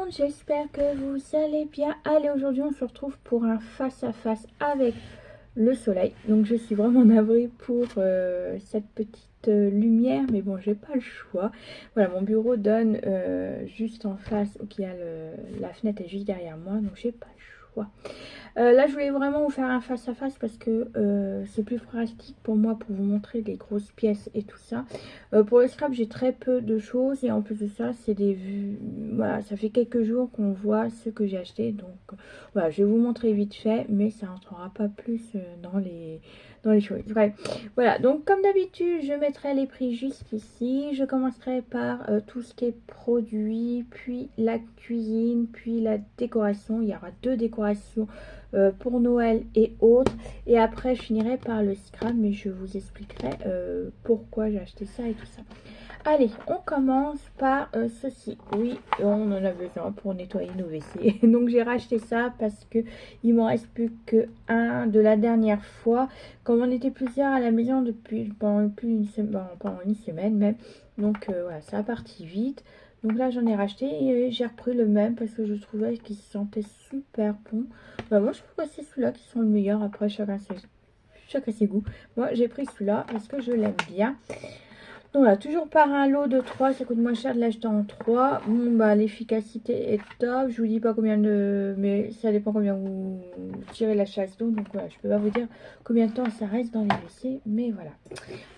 monde, j'espère que vous allez bien. Allez, aujourd'hui on se retrouve pour un face à face avec le soleil. Donc je suis vraiment navrée pour cette petite lumière, mais bon, j'ai pas le choix. Voilà, mon bureau donne juste en face, qui a la fenêtre est juste derrière moi, donc j'ai pas le choix. Là je voulais vraiment vous faire un face à face parce que c'est plus pratique pour moi pour vous montrer les grosses pièces et tout ça. Pour le scrap j'ai très peu de choses et en plus de ça c'est des vues. Voilà, ça fait quelques jours qu'on voit ce que j'ai acheté, donc voilà, je vais vous montrer vite fait, mais ça n'entrera pas plus dans les choses. Bref, voilà, donc comme d'habitude je mettrai les prix juste ici. Je commencerai par tout ce qui est produit, puis la cuisine, puis la décoration. Il y aura deux décorations pour Noël et autres, et après je finirai par le scrap, mais je vous expliquerai pourquoi j'ai acheté ça et tout ça. Allez, on commence par ceci. Oui, on en a besoin pour nettoyer nos WC. Donc j'ai racheté ça parce que il m'en reste plus que un de la dernière fois. Comme on était plusieurs à la maison pendant une semaine même. Donc voilà, ça a parti vite. Donc là j'en ai racheté et j'ai repris le même parce que je trouvais qu'il se sentait super bon. Bah, moi je trouve que c'est ceux-là qui sont le meilleur. Après chacun ses goûts. Moi j'ai pris celui-là parce que je l'aime bien. Donc voilà, toujours par un lot de 3, ça coûte moins cher de l'acheter en 3. Bon bah l'efficacité est top. Je vous dis pas combien de... mais ça dépend combien vous tirez la chasse d'eau. Donc voilà, je peux pas vous dire combien de temps ça reste dans les WC. Mais voilà.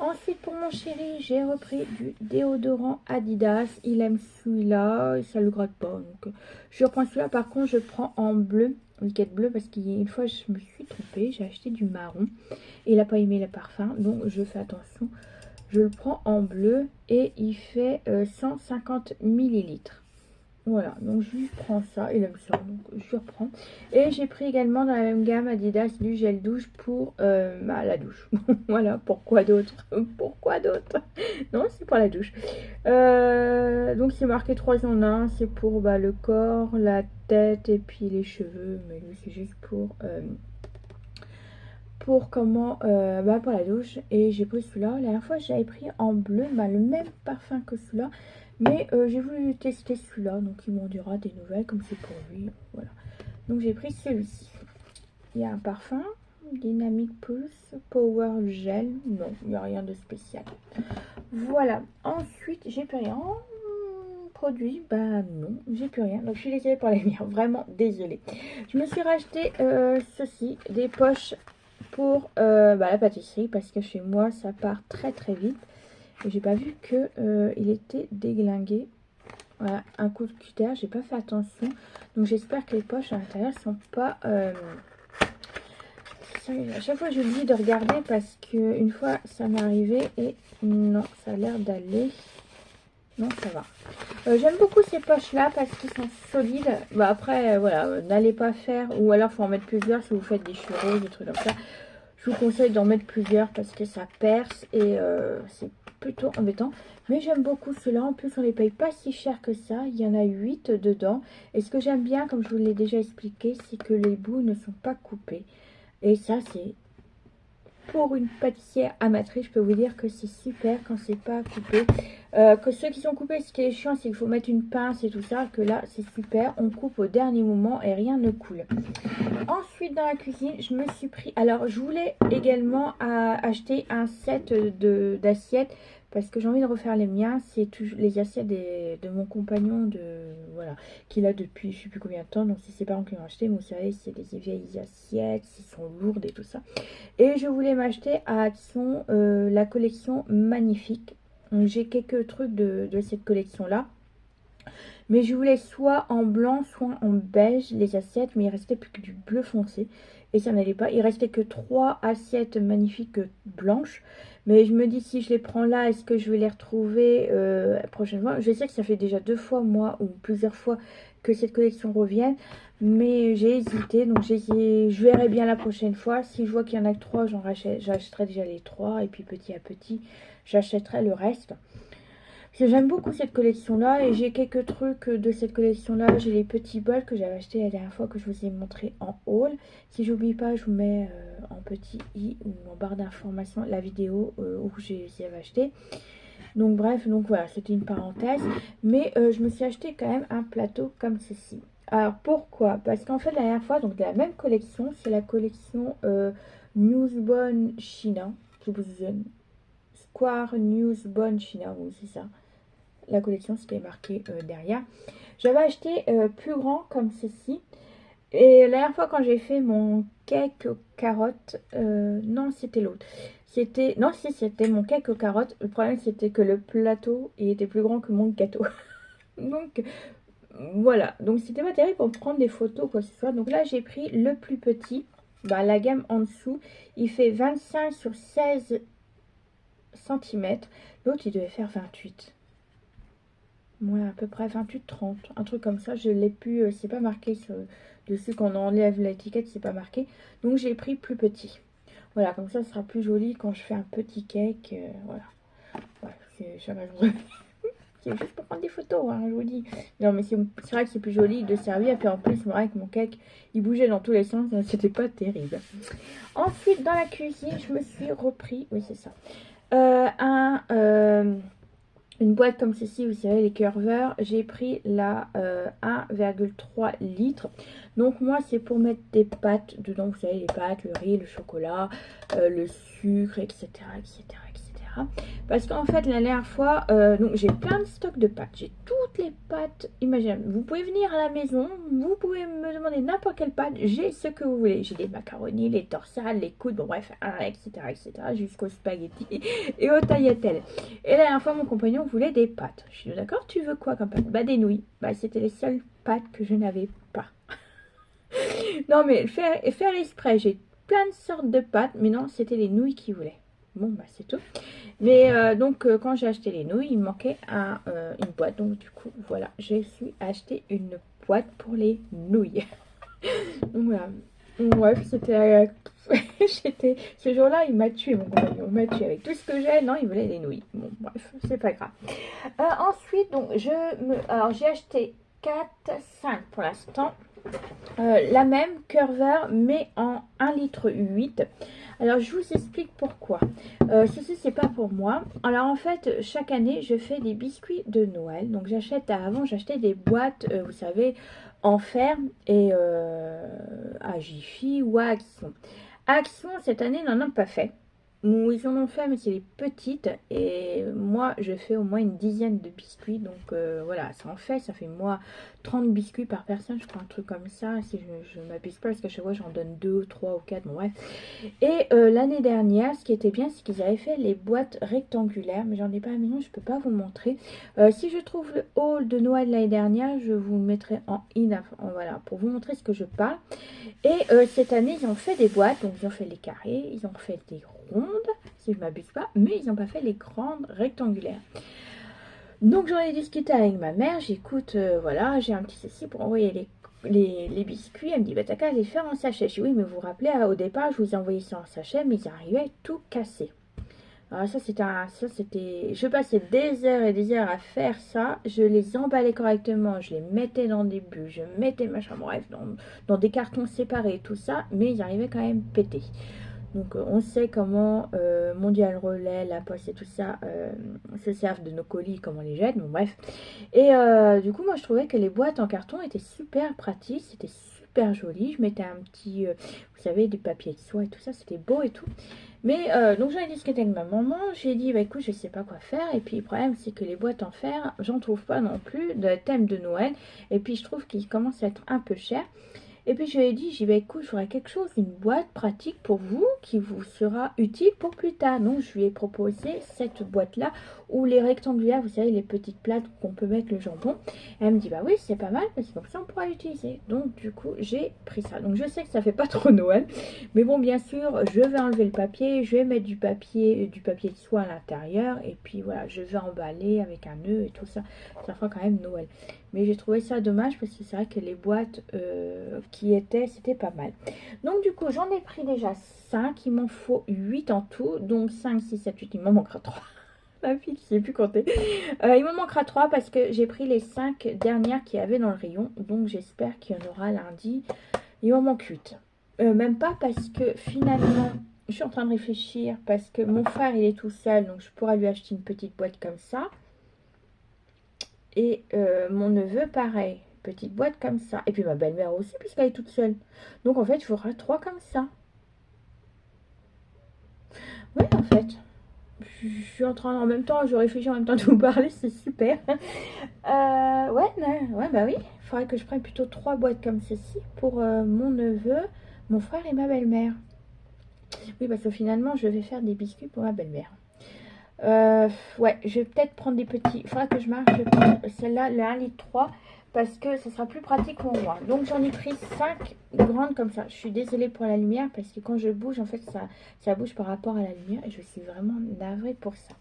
Ensuite pour mon chéri, j'ai repris du déodorant Adidas. Il aime celui-là et ça le gratte pas. Donc je reprends celui-là. Par contre je prends en bleu, liquide bleu, parce qu'une fois je me suis trompée. J'ai acheté du marron et il a pas aimé le parfum. Donc je fais attention. Je le prends en bleu et il fait 150 millilitres. Voilà, donc je lui prends ça, il aime ça, donc je reprends. Et j'ai pris également dans la même gamme Adidas du gel douche pour la douche. Voilà, pourquoi d'autre? Pourquoi d'autre? Non, c'est pour la douche. Donc c'est marqué 3 en 1, c'est pour le corps, la tête et puis les cheveux. Mais lui c'est juste pour pour la douche. Et j'ai pris celui-là. La dernière fois j'avais pris en bleu, le même parfum que celui-là, mais j'ai voulu tester celui-là, donc il m'en dira des nouvelles comme c'est pour lui. Voilà, donc j'ai pris celui-ci. Il y a un parfum Dynamic Pulse Power Gel. Non, il n'y a rien de spécial. Voilà, ensuite j'ai plus rien. Produit, bah non, j'ai plus rien, donc je suis désolée pour les miens, vraiment désolée. Je me suis racheté ceci, des poches pour la pâtisserie, parce que chez moi ça part très très vite et j'ai pas vu que il était déglingué. Voilà, un coup de cutter, j'ai pas fait attention, donc j'espère que les poches à l'intérieur sont pas à chaque fois j'oublie de regarder parce que une fois ça m'est arrivé et non, ça a l'air d'aller. Non, ça va. J'aime beaucoup ces poches là parce qu'ils sont solides. Après voilà, n'allez pas faire, ou alors faut en mettre plusieurs si vous faites des churros, des trucs comme ça. Je vous conseille d'en mettre plusieurs parce que ça perce et c'est plutôt embêtant. Mais j'aime beaucoup ceux-là. En plus, on les paye pas si cher que ça. Il y en a 8 dedans. Et ce que j'aime bien, comme je vous l'ai déjà expliqué, c'est que les bouts ne sont pas coupés. Et ça, c'est... Pour une pâtissière amatrice, je peux vous dire que c'est super quand c'est pas coupé. Que ceux qui sont coupés, ce qui est chiant, c'est qu'il faut mettre une pince et tout ça. Que là, c'est super. On coupe au dernier moment et rien ne coule. Ensuite, dans la cuisine, je me suis pris... Alors, je voulais également acheter un set d'assiettes parce que j'ai envie de refaire les miens. C'est les assiettes de mon compagnon, voilà, qu'il a depuis je ne sais plus combien de temps. Donc, c'est ses parents qui l'ont acheté. Mais vous savez, c'est des vieilles assiettes, elles sont lourdes et tout ça. Et je voulais m'acheter à Action la collection Magnifique. J'ai quelques trucs de cette collection-là. Mais je voulais soit en blanc, soit en beige les assiettes. Mais il restait plus que du bleu foncé. Et ça n'allait pas. Il restait que 3 assiettes magnifiques blanches. Mais je me dis, si je les prends là, est-ce que je vais les retrouver prochainement? Je sais que ça fait déjà 2 fois, moi, ou plusieurs fois, que cette collection revienne. Mais j'ai hésité. Donc je verrai bien la prochaine fois. Si je vois qu'il y en a que 3, j'achèterai déjà les 3. Et puis petit à petit, j'achèterai le reste. J'aime beaucoup cette collection là et j'ai quelques trucs de cette collection là. J'ai les petits bols que j'avais acheté la dernière fois que je vous ai montré en haul. Si j'oublie pas, je vous mets en petit i ou en barre d'information la vidéo où je les avais achetés. Donc bref, donc voilà, c'était une parenthèse. Mais je me suis acheté quand même un plateau comme ceci. Alors pourquoi? Parce qu'en fait la dernière fois, donc de la même collection, c'est la collection Newsbone China. Square Newsbone China, oui c'est ça. La collection, c'était marqué derrière. J'avais acheté plus grand comme ceci. Et la dernière fois quand j'ai fait mon cake aux carottes, non c'était l'autre. Non si c'était mon cake aux carottes. Le problème c'était que le plateau il était plus grand que mon gâteau. Donc voilà. Donc c'était pas terrible pour prendre des photos ou quoi que ce soit. Donc là j'ai pris le plus petit. Bah, la gamme en dessous, il fait 25 sur 16 cm. L'autre il devait faire 28. Ouais, à peu près 28-30, un truc comme ça. Je l'ai pu, c'est pas marqué dessus quand on enlève l'étiquette, c'est pas marqué. Donc j'ai pris plus petit. Voilà, comme ça, ce sera plus joli quand je fais un petit cake. Voilà. Ouais, c'est juste pour prendre des photos, hein, je vous dis. Non, mais c'est vrai que c'est plus joli de servir. Et puis en plus, c'est vrai que mon cake, il bougeait dans tous les sens. C'était pas terrible. Ensuite, dans la cuisine, je me suis repris, oui, c'est ça, une boîte comme ceci, vous savez, les curveurs. J'ai pris la 1,3 litres. Donc moi, c'est pour mettre des pâtes dedans. Vous savez, les pâtes, le riz, le chocolat, le sucre, etc. etc. etc. Parce qu'en fait, la dernière fois, donc j'ai plein de stocks de pâtes. J'ai toutes les pâtes imaginables. Vous pouvez venir à la maison. Vous pouvez me demander n'importe quelle pâte. J'ai ce que vous voulez. J'ai les macaronis, les torsades, les coudes, bon bref, etc. etc. jusqu'aux spaghettis et aux tagliatelles. Et la dernière fois, mon compagnon voulait des pâtes. Je suis d'accord, tu veux quoi comme pâtes? Bah des nouilles. Bah c'était les seules pâtes que je n'avais pas. Non mais faire exprès, j'ai plein de sortes de pâtes, mais non, c'était les nouilles qu'il voulait. Bon bah c'est tout. Mais donc quand j'ai acheté les nouilles, il me manquait une boîte. Donc du coup, voilà, j'ai su acheter une boîte pour les nouilles. Donc voilà. Bref, c'était... Ce jour-là, il m'a tué, mon compagnon. Il m'a tué avec tout ce que j'ai. Non, il voulait des nouilles. Bon, bref, c'est pas grave. Ensuite, donc, alors, j'ai acheté 4, 5 pour l'instant. La même curveur, mais en 1,8 litre. Alors, je vous explique pourquoi. Ceci, c'est pas pour moi. Alors, en fait, chaque année, je fais des biscuits de Noël. Donc, avant, j'achetais des boîtes, vous savez, en fer et à Jiffy ou à Action. Action, cette année, n'en ont pas fait. Ils en ont fait, mais c'est les petites. Et moi, je fais au moins une dizaine de biscuits. Donc voilà, ça fait moi 30 biscuits par personne, je crois, un truc comme ça. Si je ne m'abuse pas, parce qu'à chaque fois, j'en donne 2, 3 ou 4. Bon, bref. Et l'année dernière, ce qui était bien, c'est qu'ils avaient fait les boîtes rectangulaires. Mais j'en ai pas à la maison, je ne peux pas vous montrer. Si je trouve le haul de Noël l'année dernière, je vous le mettrai voilà, pour vous montrer ce que je parle. Et cette année, ils ont fait des boîtes. Donc, ils ont fait les carrés, ils ont fait des rondes, si je ne m'abuse pas. Mais ils n'ont pas fait les grandes rectangulaires. Donc, j'en ai discuté avec ma mère. J'écoute, voilà, j'ai un petit ceci pour envoyer les biscuits. Elle me dit, bah, t'as qu'à les faire en sachet. Je dis, oui, mais vous vous rappelez, au départ, je vous ai envoyé ça en sachet, mais ils arrivaient tout cassés. Alors je passais des heures et des heures à faire ça. Je les emballais correctement, je les mettais dans des bulles, je mettais machin, bref, dans des cartons séparés, tout ça, mais ils arrivaient quand même pétés. Donc on sait comment Mondial Relais, La Poste et tout ça se servent de nos colis, comment on les jette, bon bref. Et du coup moi je trouvais que les boîtes en carton étaient super pratiques, c'était super joli. Je mettais un petit, vous savez, du papier de soie et tout ça, c'était beau et tout. Mais donc j'en ai discuté avec ma maman, j'ai dit bah écoute je sais pas quoi faire. Et puis le problème c'est que les boîtes en fer, j'en trouve pas non plus de thème de Noël. Et puis je trouve qu'ils commencent à être un peu chers. Et puis je lui ai dit, j'y vais, écoute, j'aurai quelque chose, une boîte pratique pour vous qui vous sera utile pour plus tard. Donc je lui ai proposé cette boîte-là où les rectangulaires, vous savez, les petites plates qu'on peut mettre le jambon. Et elle me dit, bah oui, c'est pas mal parce que comme ça on pourra l'utiliser. Donc du coup, j'ai pris ça. Donc je sais que ça fait pas trop Noël. Mais bon, bien sûr, je vais enlever le papier, je vais mettre du papier de soie à l'intérieur. Et puis voilà, je vais emballer avec un nœud et tout ça. Ça fera quand même Noël. Mais j'ai trouvé ça dommage parce que c'est vrai que les boîtes qui étaient, c'était pas mal. Donc du coup, j'en ai pris déjà 5. Il m'en faut 8 en tout. Donc 5, 6, 7, 8. Il m'en manquera 3. Ma fille qui ne sait plus compter. Il m'en manquera 3 parce que j'ai pris les 5 dernières qu'il y avait dans le rayon. Donc j'espère qu'il y en aura lundi. Il m'en manque 8. Même pas parce que finalement, je suis en train de réfléchir parce que mon frère, il est tout seul. Donc, je pourrais lui acheter une petite boîte comme ça. Et mon neveu, pareil. Petite boîte comme ça. Et puis ma belle-mère aussi, puisqu'elle est toute seule. Donc, en fait, il faudra 3 comme ça. Oui, en fait. Je suis en train, en même temps, je réfléchis en même temps de vous parler, c'est super. Ouais, bah oui. Il faudrait que je prenne plutôt 3 boîtes comme ceci pour mon neveu, mon frère et ma belle-mère. Oui, parce que finalement, je vais faire des biscuits pour ma belle-mère. Ouais, je vais peut-être prendre des petits. Il faudra que je marque. Je vais prendre celle-là, le 1,3 litre, parce que ça sera plus pratique pour moi. Donc, j'en ai pris 5 grandes comme ça. Je suis désolée pour la lumière parce que quand je bouge, en fait, ça bouge par rapport à la lumière et je suis vraiment navrée pour ça.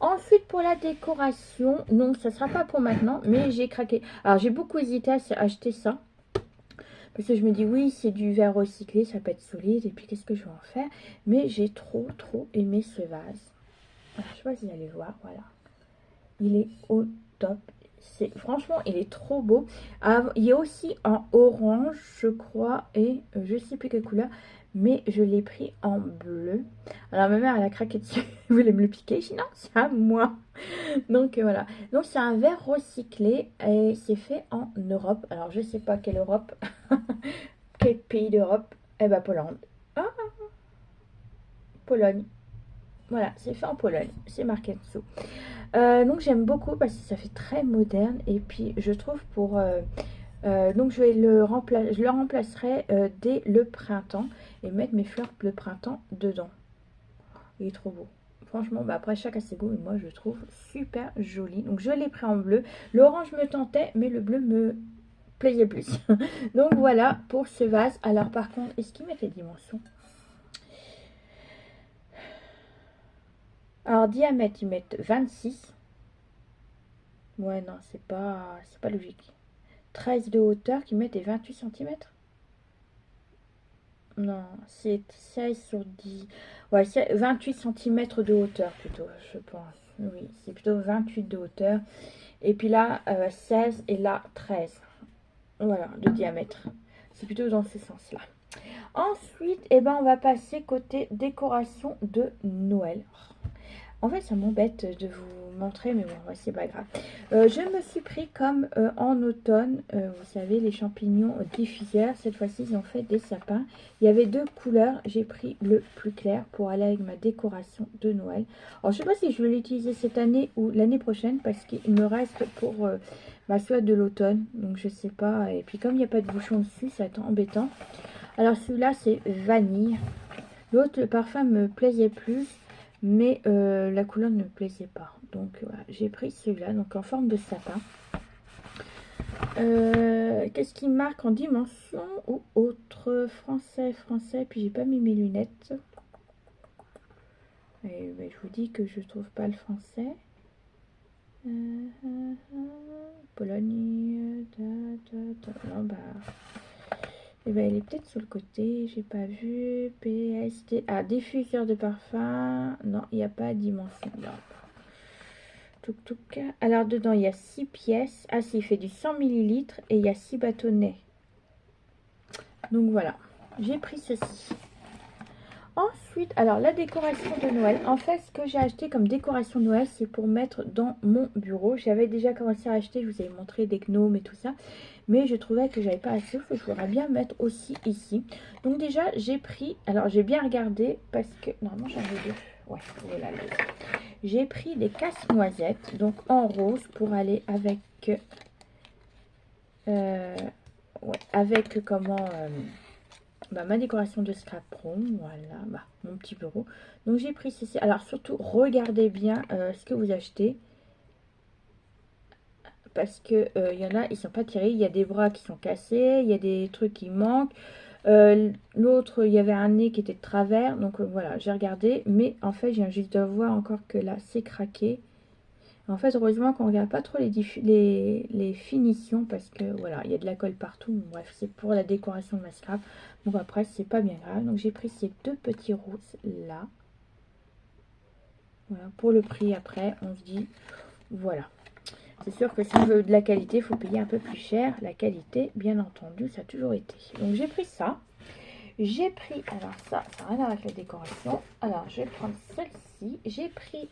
Ensuite, pour la décoration, non, ça sera pas pour maintenant, mais j'ai craqué. Alors, j'ai beaucoup hésité à acheter ça. Parce que je me dis, oui, c'est du verre recyclé, ça peut être solide. Et puis, qu'est-ce que je vais en faire? Mais j'ai trop aimé ce vase. Je sais pas si vous allez voir, voilà. Il est au top. Franchement, il est trop beau. Il est aussi en orange, je crois, et je sais plus quelle couleur, mais je l'ai pris en bleu. Alors ma mère, elle a craqué dessus. Elle voulait me le piquer. Je dis non, c'est à moi. Donc voilà. Donc c'est un verre recyclé et c'est fait en Europe. Alors je sais pas quelle Europe, quel pays d'Europe. Eh ben Pologne. Ah, Pologne. Voilà, c'est fait en Pologne. C'est marqué en dessous. Donc j'aime beaucoup parce que ça fait très moderne. Et puis je trouve pour... donc je le remplacerai dès le printemps. Et mettre mes fleurs de printemps dedans. Il est trop beau. Franchement, bah après chaque a ses goûts. Et moi je le trouve super joli. Donc je l'ai pris en bleu. L'orange me tentait, mais le bleu me plaisait plus. Donc voilà pour ce vase. Alors par contre, est-ce qu'ils mettent les dimensions? Alors diamètre, ils mettent 26. Ouais, non, c'est pas logique. 13 de hauteur qui mettent des 28 cm. Non, c'est 16 sur 10. Ouais, c'est 28 cm de hauteur plutôt, je pense. Oui, c'est plutôt 28 de hauteur. Et puis là, 16 et là, 13. Voilà, de diamètre. C'est plutôt dans ce sens-là. Ensuite, eh ben, on va passer côté décoration de Noël. En fait, ça m'embête de vous montrer, mais bon, ouais, c'est pas grave. Je me suis pris comme en automne, vous savez, les champignons diffuseurs. Cette fois-ci, ils ont fait des sapins. Il y avait 2 couleurs. J'ai pris le plus clair pour aller avec ma décoration de Noël. Alors, je sais pas si je vais l'utiliser cette année ou l'année prochaine, parce qu'il me reste pour ma soie de l'automne. Donc, je sais pas. Et puis, comme il n'y a pas de bouchon dessus, ça va être embêtant. Alors, celui-là, c'est vanille. L'autre, le parfum me plaisait plus. Mais la couleur ne me plaisait pas. Donc voilà, j'ai pris celui-là, donc en forme de sapin. Qu'est-ce qui marque en dimension ou autre? Français, puis j'ai pas mis mes lunettes. Et ben, je vous dis que je trouve pas le français. Pologne. Non, bah. Et ben, elle est peut-être sur le côté, j'ai pas vu. PST. Ah, diffuseur de parfum. Non, il n'y a pas de dimension. Touk. Alors, dedans, il y a 6 pièces. Ah, si, il fait du 100 ml et il y a 6 bâtonnets. Donc voilà, j'ai pris ceci. Ensuite, alors la décoration de Noël. En fait, ce que j'ai acheté comme décoration de Noël, c'est pour mettre dans mon bureau. J'avais déjà commencé à acheter, je vous avais montré des gnomes et tout ça. Mais je trouvais que j'avais pas assez, que je voudrais bien mettre aussi ici. Donc déjà, j'ai pris, alors j'ai bien regardé parce que, normalement j'en ai 2. Ouais, voilà. J'ai pris des casse-noisettes, donc en rose pour aller avec, avec comment... bah, ma décoration de scrap pro, voilà, bah, mon petit bureau. Donc j'ai pris ceci. Alors surtout, regardez bien ce que vous achetez. Parce que il y en a, ils sont pas tirés. Il y a des bras qui sont cassés, il y a des trucs qui manquent. L'autre, il y avait un nez qui était de travers. Donc voilà, j'ai regardé. Mais en fait, j'ai juste de voir encore que là, c'est craqué. En fait, heureusement qu'on regarde pas trop les finitions parce que voilà, il y a de la colle partout. Bref, c'est pour la décoration de ma scrap. Donc après, c'est pas bien grave. Donc j'ai pris ces 2 petits roses là. Voilà, pour le prix après, on se dit, voilà. C'est sûr que si on veut de la qualité, il faut payer un peu plus cher. La qualité, bien entendu, ça a toujours été. Donc j'ai pris ça. J'ai pris, alors ça n'a rien à voir avec la décoration. Alors, je vais prendre celle-ci. J'ai pris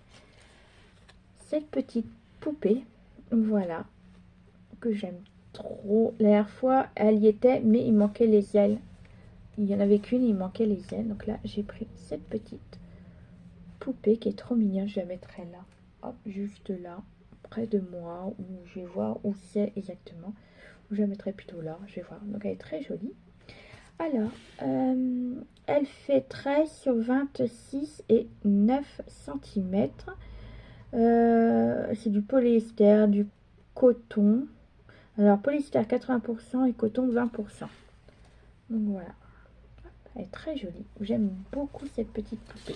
cette petite poupée, voilà, que j'aime trop. La dernière fois, elle y était, mais il manquait les ailes. Il n'y en avait qu'une, il manquait les ailes. Donc là, j'ai pris cette petite poupée qui est trop mignonne. Je la mettrai là, hop, juste là, près de moi, où je vais voir où c'est exactement. Je la mettrai plutôt là, je vais voir. Donc elle est très jolie. Alors, elle fait 13 sur 26 et 9 cm. C'est du polyester, du coton. Alors, polyester 80% et coton 20%. Donc voilà. Elle est très jolie. J'aime beaucoup cette petite poupée.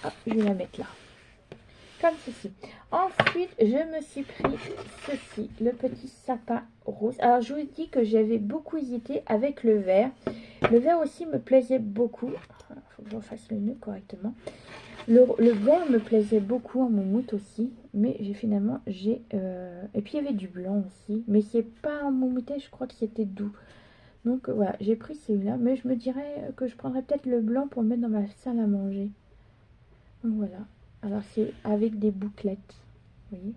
Hop, je vais la mettre là. Comme ceci. Ensuite, je me suis pris ceci, le petit sapin rose. Alors, je vous dis que j'avais beaucoup hésité avec le vert. Le vert aussi me plaisait beaucoup. Il faut que je refasse le nœud correctement. Le vert me plaisait beaucoup en moumoute aussi. Mais finalement, j'ai... Et puis, il y avait du blanc aussi. Mais c'est pas en moumouté, je crois que c'était doux. Donc, voilà, j'ai pris celui-là. Mais je me dirais que je prendrais peut-être le blanc pour le mettre dans ma salle à manger. Donc, voilà. Alors, c'est avec des bouclettes. Vous voyez,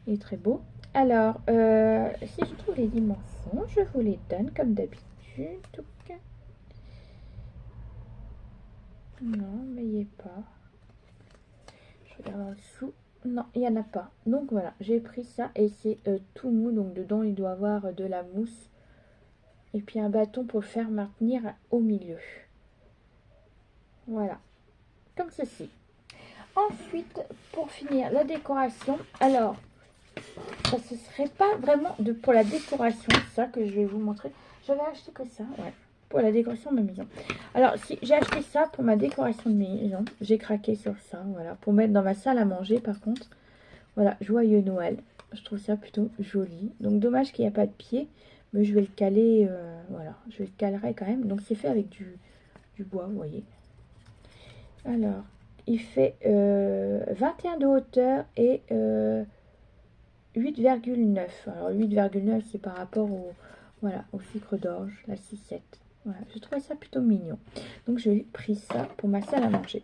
il est très beau. Alors, si je trouve les dimensions, je vous les donne comme d'habitude. Non, mais il n'y est pas. Je regarde en dessous. Non, il n'y en a pas. Donc voilà, j'ai pris ça et c'est tout mou. Donc dedans, il doit avoir de la mousse. Et puis un bâton pour le faire maintenir au milieu. Voilà, comme ceci. Ensuite, pour finir la décoration, alors, ça ce serait pas vraiment pour la décoration, ça que je vais vous montrer. J'avais acheté que ça, ouais, pour la décoration de ma maison. Alors, si j'ai acheté ça pour ma décoration de maison, j'ai craqué sur ça, voilà, pour mettre dans ma salle à manger par contre. Voilà, joyeux Noël. Je trouve ça plutôt joli. Donc, dommage qu'il n'y a pas de pied, mais je vais le caler, voilà, je le calerai quand même. Donc, c'est fait avec du bois, vous voyez. Alors, il fait 21 de hauteur et 8,9. Alors 8,9 c'est par rapport au, voilà, au sucre d'orge, la 6,7. Voilà, je trouvais ça plutôt mignon. Donc j'ai pris ça pour ma salle à manger.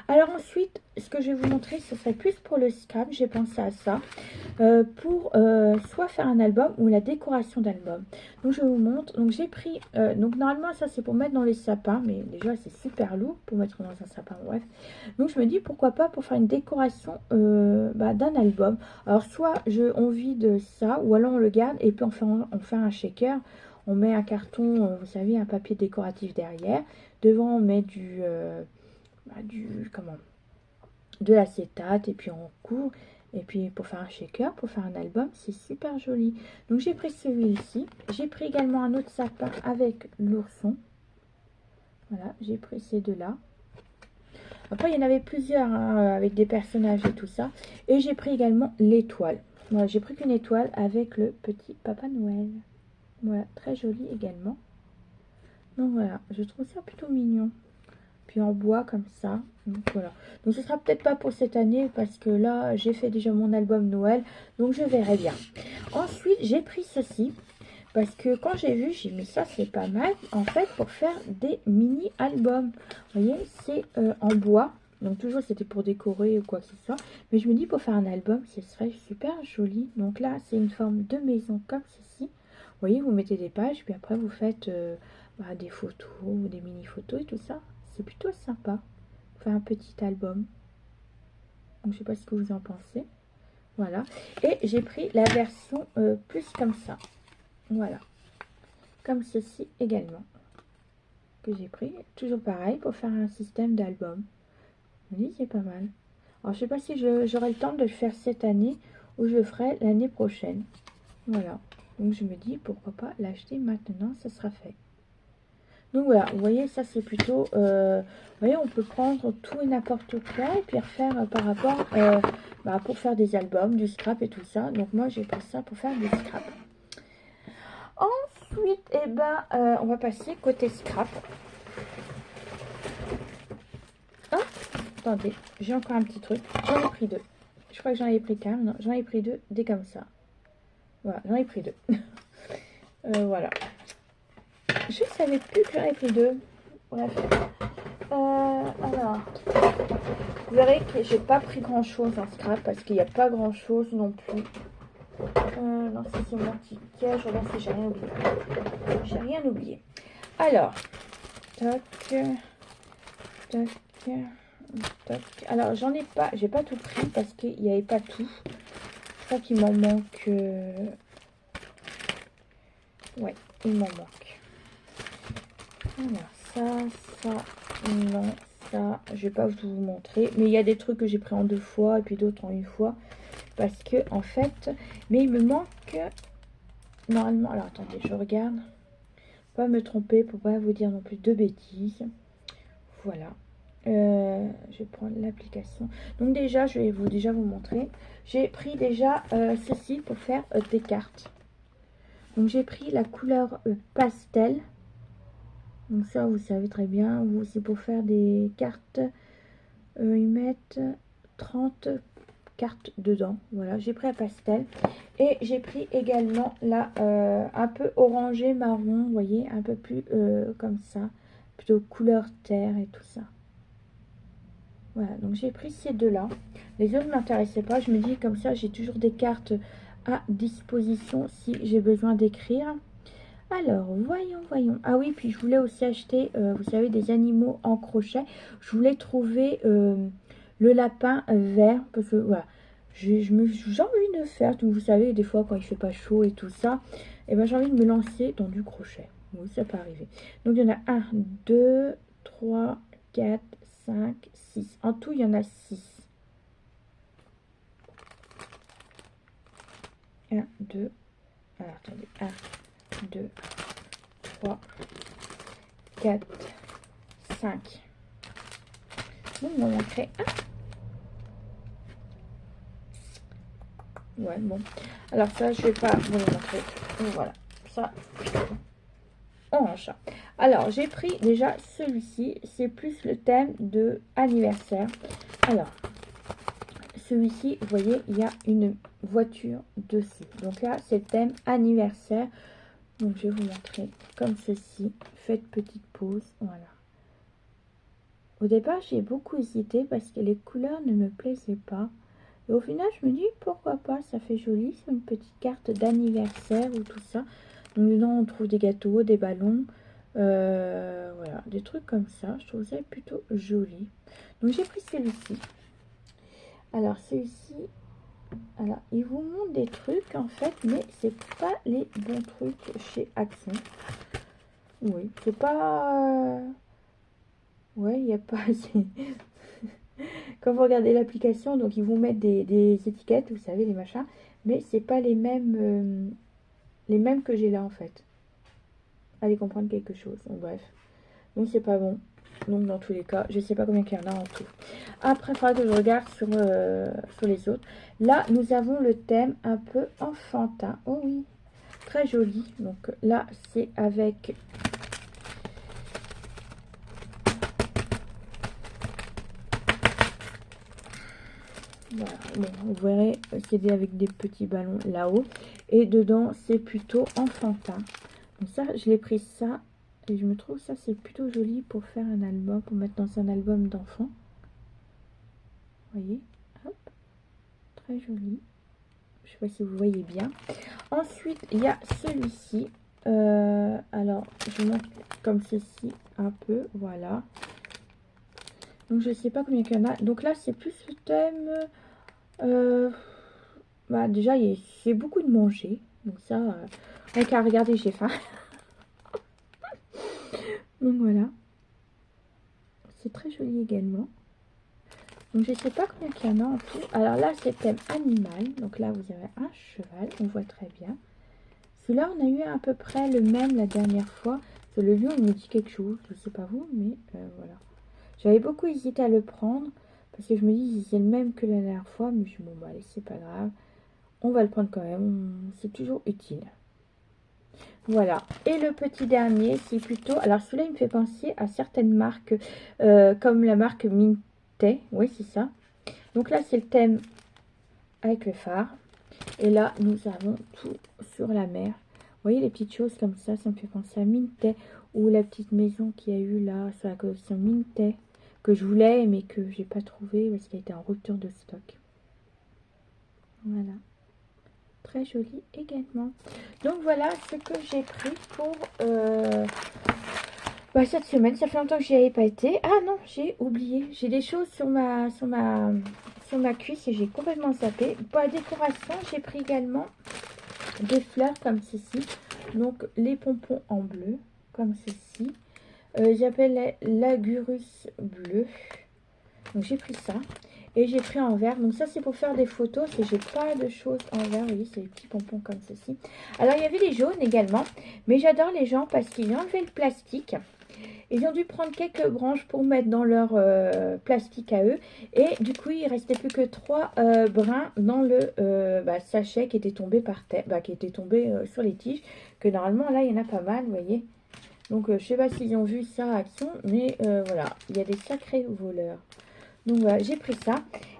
Alors ensuite, ce que je vais vous montrer, ce serait plus pour le scrap. J'ai pensé à ça. Pour soit faire un album ou la décoration d'album. Donc je vous montre. Donc j'ai pris, donc normalement ça c'est pour mettre dans les sapins, mais déjà c'est super lourd pour mettre dans un sapin, bref. Donc je me dis pourquoi pas pour faire une décoration d'un album. Alors soit on vide ça ou alors on le garde et puis on fait un shaker. On met un carton, vous savez, un papier décoratif derrière. Devant on met de l'acétate et puis on couvre. Et puis pour faire un shaker, pour faire un album, c'est super joli. Donc j'ai pris celui-ci. J'ai pris également un autre sapin avec l'ourson. Voilà, j'ai pris ces deux-là. Après, il y en avait plusieurs hein, avec des personnages et tout ça. Et j'ai pris également l'étoile. Voilà, j'ai pris qu'une étoile avec le petit Papa Noël. Voilà, très joli également. Donc voilà, je trouve ça plutôt mignon. Puis en bois comme ça. Donc voilà. Donc ce sera peut-être pas pour cette année parce que là j'ai fait déjà mon album Noël. Donc je verrai bien. Ensuite j'ai pris ceci. Parce que quand j'ai vu, j'ai dit mais ça c'est pas mal. En fait pour faire des mini albums. Vous voyez c'est en bois. Donc toujours c'était pour décorer ou quoi que ce soit. Mais je me dis pour faire un album ce serait super joli. Donc là c'est une forme de maison comme ceci. Vous voyez vous mettez des pages. Puis après vous faites des photos, des mini photos et tout ça. C'est plutôt sympa. Faire un petit album. Donc je sais pas ce que vous en pensez. Voilà. Et j'ai pris la version plus comme ça. Voilà. Comme ceci également. Que j'ai pris. Toujours pareil pour faire un système d'album. Vous voyez, c'est pas mal. Alors je sais pas si j'aurai le temps de le faire cette année ou je le ferai l'année prochaine. Voilà. Donc je me dis pourquoi pas l'acheter maintenant. Ça sera fait. Donc voilà, vous voyez, ça c'est plutôt, vous voyez, on peut prendre tout et n'importe quoi et puis refaire par rapport, pour faire des albums, du scrap et tout ça. Donc moi j'ai pris ça pour faire du scrap. Ensuite, on va passer côté scrap. Oh, attendez, j'ai encore un petit truc. J'en ai pris deux. Je crois que j'en ai pris qu'un. Non, j'en ai pris deux, des comme ça. Voilà, j'en ai pris deux. Voilà. Je savais plus que j'en ai pris deux. Bref. Alors, vous verrez que j'ai pas pris grand chose en scrap parce qu'il n'y a pas grand chose non plus. Non, ça c'est mon ticket. Je regarde si j'ai rien oublié. J'ai rien oublié. Alors, tac, tac, tac. Alors, j'en ai pas, j'ai pas tout pris parce qu'il n'y avait pas tout. Je crois qu'il m'en manque. Ouais, il m'en manque. Alors, ça, non, ça, je vais pas vous montrer. Mais il y a des trucs que j'ai pris en 2 fois et puis d'autres en 1 fois. Parce que, en fait, mais il me manque, normalement, alors attendez, je regarde. Pas me tromper pour pas vous dire non plus de bêtises. Voilà. Je vais prendre l'application. Donc déjà, je vais déjà vous montrer. J'ai pris déjà ceci pour faire des cartes. Donc j'ai pris la couleur pastel. Donc ça, vous savez très bien. C'est pour faire des cartes. Ils mettent 30 cartes dedans. Voilà, j'ai pris un pastel. Et j'ai pris également la un peu orangé marron. Vous voyez, un peu plus comme ça. Plutôt couleur terre et tout ça. Voilà, donc j'ai pris ces deux-là. Les autres ne m'intéressaient pas. Je me dis comme ça, j'ai toujours des cartes à disposition si j'ai besoin d'écrire. Alors, voyons. Ah oui, puis je voulais aussi acheter, vous savez, des animaux en crochet. Je voulais trouver le lapin vert. Parce que, voilà, j'ai envie de faire. Donc, vous savez, des fois, quand il fait pas chaud et tout ça, et ben j'ai envie de me lancer dans du crochet. Oui, ça peut arriver. Donc, il y en a 1, 2, 3, 4, 5, 6. En tout, il y en a 6. 1, 2. Alors, attendez. 1, 2, 3, 4, 5. Bon, il m'en manquerait un. Ouais, bon. Alors ça, je vais pas vous le montrer. Donc, voilà. Ça, on range. Alors, j'ai pris déjà celui-ci. C'est plus le thème de anniversaire. Alors, celui-ci, vous voyez, il y a une voiture dessus. Donc là, c'est le thème anniversaire. Donc, je vais vous montrer comme ceci. Faites petite pause. Voilà. Au départ, j'ai beaucoup hésité parce que les couleurs ne me plaisaient pas. Et au final, je me dis, pourquoi pas, ça fait joli. C'est une petite carte d'anniversaire ou tout ça. Donc, dedans, on trouve des gâteaux, des ballons. Voilà, des trucs comme ça. Je trouve ça plutôt joli. Donc, j'ai pris celui-ci. Alors, celui-ci, alors, il vous montre des trucs, en fait, mais c'est pas les bons trucs chez Action. Oui, c'est pas... Ouais, il n'y a pas... Quand vous regardez l'application, donc ils vont mettre des étiquettes, vous savez, les machins, mais c'est pas les mêmes que j'ai là en fait. Allez comprendre quelque chose. Donc, bref, donc c'est pas bon. Donc dans tous les cas, je sais pas combien qu'il y en a en tout. Après, il faudra que je regarde sur les autres. Là, nous avons le thème un peu enfantin. Oh oui, très joli. Donc là, c'est avec... Voilà, bon, vous verrez, c'est avec des petits ballons là-haut. Et dedans, c'est plutôt enfantin. Donc ça, je l'ai pris ça. Et je me trouve ça, c'est plutôt joli pour faire un album, pour mettre dans un album d'enfant. Vous voyez, hop, très joli. Je sais pas si vous voyez bien. Ensuite, il y a celui-ci. Alors, je montre comme ceci un peu, voilà. Donc, je sais pas combien il y en a. Donc là, c'est plus le thème... bah, déjà, c'est beaucoup de manger. Donc ça, avec à regarder, j'ai faim. Donc voilà. C'est très joli également. Donc je sais pas combien qu'il y en a en tout. Alors là, c'est thème animal. Donc là, vous avez un cheval. On voit très bien. Celui-là, on a eu à peu près le même la dernière fois. Le lion, il me dit quelque chose. Je sais pas vous, mais voilà. J'avais beaucoup hésité à le prendre. Parce que je me dis, c'est le même que la dernière fois. Mais je me dis, bon, bah allez, c'est pas grave. On va le prendre quand même. C'est toujours utile. Voilà. Et le petit dernier, c'est plutôt... Alors celui-là, il me fait penser à certaines marques. Comme la marque Minté. Oui, c'est ça. Donc là, c'est le thème avec le phare. Et là, nous avons tout sur la mer. Vous voyez les petites choses comme ça me fait penser à Minté ou la petite maison qu'il y a eu là sur la collection Minté, que je voulais mais que j'ai pas trouvé parce qu'elle était en rupture de stock. Voilà, très joli également. Donc voilà ce que j'ai pris pour cette semaine. Ça fait longtemps que j'y avais pas été. Ah non, j'ai oublié, j'ai des choses sur ma cuisse et j'ai complètement zappé. Pour la décoration, j'ai pris également des fleurs comme ceci, donc les pompons en bleu comme ceci. J'appelle l'agurus bleu, donc j'ai pris ça. Et j'ai pris en vert, donc ça c'est pour faire des photos. Si j'ai pas de choses en vert, vous voyez, c'est des petits pompons comme ceci. Alors il y avait les jaunes également, mais j'adore les gens parce qu'ils ont enlevé le plastique. Ils ont dû prendre quelques branches pour mettre dans leur plastique à eux. Et du coup, il restait plus que 3 brins dans le sachet qui était tombé par terre, qui était tombé sur les tiges. Que normalement, là, il y en a pas mal, vous voyez. Donc, je sais pas s'ils ont vu ça à action, mais voilà, il y a des sacrés voleurs. Donc voilà, j'ai pris ça.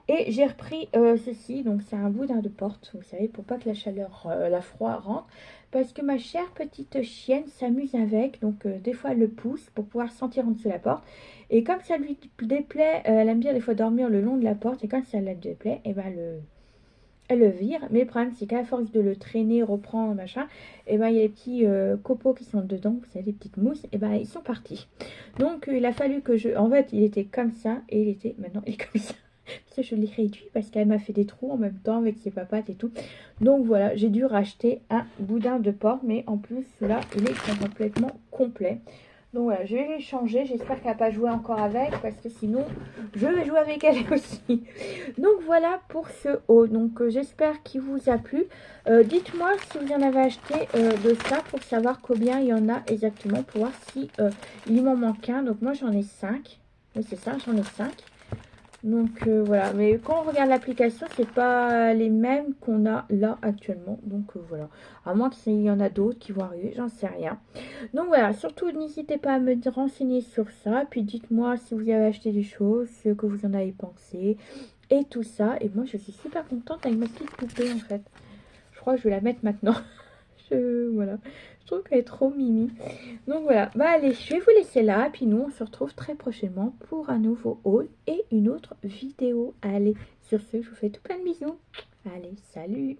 Et j'ai repris ceci, donc c'est un boudin de porte, vous savez, pour pas que la chaleur, la froid rentre. Parce que ma chère petite chienne s'amuse avec, donc des fois elle le pousse pour pouvoir sentir en dessous la porte. Et comme ça lui déplaît, elle aime bien des fois dormir le long de la porte, et quand ça la déplaît, et ben elle le vire. Mais le problème c'est qu'à force de le traîner, reprendre, machin, et ben il y a les petits copeaux qui sont dedans, vous savez, les petites mousses, et ben ils sont partis. Donc il a fallu que je... En fait il était comme ça, et il était... Maintenant il est comme ça. Ça, je l'ai réduit parce qu'elle m'a fait des trous en même temps avec ses papates et tout. Donc voilà, j'ai dû racheter un boudin de porc. Mais en plus, là, il est complètement complet. Donc voilà, je vais les changer. J'espère qu'elle n'a pas joué encore avec parce que sinon, je vais jouer avec elle aussi. Donc voilà pour ce haut. Donc j'espère qu'il vous a plu. Dites-moi si vous en avez acheté de ça pour savoir combien il y en a exactement. Pour voir si il m'en manque un. Donc moi, j'en ai 5. Oui, c'est ça, j'en ai 5. Donc voilà, mais quand on regarde l'application, c'est pas les mêmes qu'on a là actuellement. Donc voilà, à moins qu'il y en a d'autres qui vont arriver, j'en sais rien. Donc voilà, surtout n'hésitez pas à me renseigner sur ça. Puis dites-moi si vous avez acheté des choses, ce que vous en avez pensé et tout ça. Et moi je suis super contente avec ma petite poupée en fait. Je crois que je vais la mettre maintenant. Voilà, je trouve qu'elle est trop mimi. Donc voilà, bah allez, je vais vous laisser là. Puis nous, on se retrouve très prochainement pour un nouveau haul et une autre vidéo. Allez, sur ce, je vous fais tout plein de bisous. Allez, salut!